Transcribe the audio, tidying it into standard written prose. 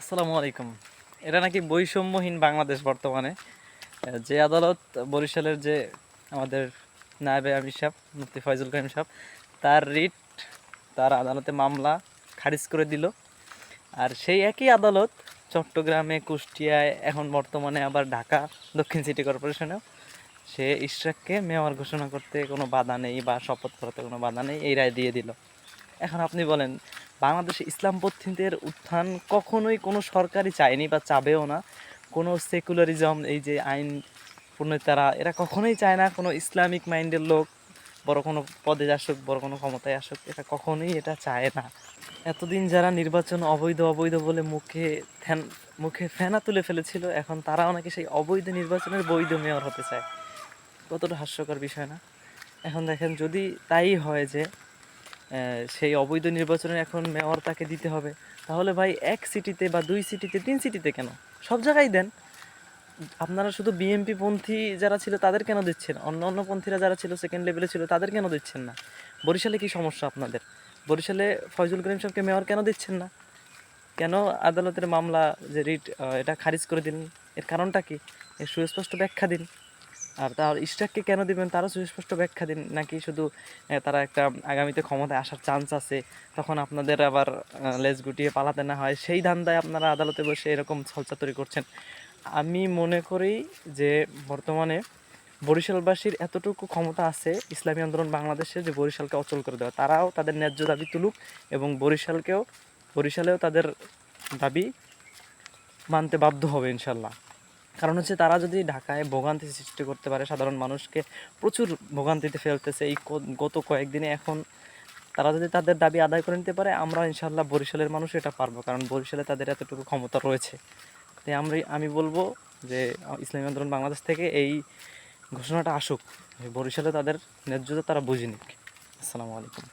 আসসালামু আলাইকুম। এটা নাকি বৈষম্যহীন বাংলাদেশ বর্তমানে। যে আদালত বরিশালের যে আমাদের নায়েবে আমির সাহেব মুফতি ফয়জুল করিম সাহেব, তার রিট, তার আদালতে মামলা খারিজ করে দিল। আর সেই একই আদালত চট্টগ্রামে, কুষ্টিয়ায়, এখন বর্তমানে আবার ঢাকা দক্ষিণ সিটি কর্পোরেশনেও সে ইশরাককে মেয়র ঘোষণা করতে কোনো বাধা নেই বা শপথ করাতে কোনো বাধা নেই, এই রায় দিয়ে দিল। এখন আপনি বলেন, বাংলাদেশে ইসলামপন্থীদের উত্থান কখনোই কোনো সরকারই চায়নি বা চাবেও না। কোনো সেকুলারিজম, এই যে আইন প্রণেতারা, এরা কখনোই চায় না কোনো ইসলামিক মাইন্ডের লোক বড় কোনো পদে আসুক, বড় কোনো ক্ষমতায় আসুক, এটা কখনোই এটা চায় না। এতদিন যারা নির্বাচন অবৈধ অবৈধ বলে মুখে ফেনা তুলে ফেলেছিল, এখন তারাও নাকি সেই অবৈধ নির্বাচনের বৈধ মেয়র হতে চায়। কতটা হাস্যকর বিষয় না? এখন দেখেন, যদি তাই হয় যে সেই অবৈধ নির্বাচনের এখন মেয়র তাকে দিতে হবে, তাহলে ভাই এক সিটিতে বা দুই সিটিতে, তিন সিটিতে কেন, সব জায়গায় দেন। আপনারা শুধু বিএনপি পন্থী যারা ছিল তাদের কেন দিচ্ছেন? অন্য অন্য পন্থীরা যারা ছিল, সেকেন্ড লেভেলে ছিল, তাদের কেন দিচ্ছেন না? বরিশালে কি সমস্যা আপনাদের? বরিশালে ফয়জুল করিম সাহেবকে মেয়র কেন দিচ্ছেন না? কেন আদালতের মামলা যে রিট, এটা খারিজ করে দিন? এর কারণটা কি? এর সুস্পষ্ট ব্যাখ্যা দিন। আর তার ইশরাককে কেন দিবেন, তারও সুস্পষ্ট ব্যাখ্যা দিন। নাকি শুধু তারা একটা আগামীতে ক্ষমতায় আসার চান্স আছে, তখন আপনাদের আবার লেজ গুটিয়ে পালাতে না হয়, সেই ধান্দায় আপনারা আদালতে বসে এরকম ছলচাতুরি করছেন? আমি মনে করি যে বর্তমানে বরিশালবাসীর এতটুকু ক্ষমতা আছে ইসলামী আন্দোলন বাংলাদেশে, যে বরিশালকে অচল করে দেওয়া। তারাও তাদের ন্যায্য দাবি তুলুক এবং বরিশালেও তাদের দাবি মানতে বাধ্য হবে ইনশাল্লাহ। কারণ হচ্ছে, তারা যদি ঢাকায় ভোগান্তি সৃষ্টি করতে পারে, সাধারণ মানুষকে প্রচুর ভোগান্তিতে ফেলতেছে এই গত কয়েকদিনে, এখন তারা যদি তাদের দাবি আদায় করে নিতে পারে, আমরা ইনশাল্লাহ বরিশালের মানুষ এটা পারবো, কারণ বরিশালে তাদের এতটুকু ক্ষমতা রয়েছে। তাই আমি বলবো যে ইসলামী আন্দোলন বাংলাদেশ থেকে এই ঘোষণাটা আসুক, বরিশালে তাদের ন্যায্যতা তারা বুঝে নিক। আসসালামু আলাইকুম।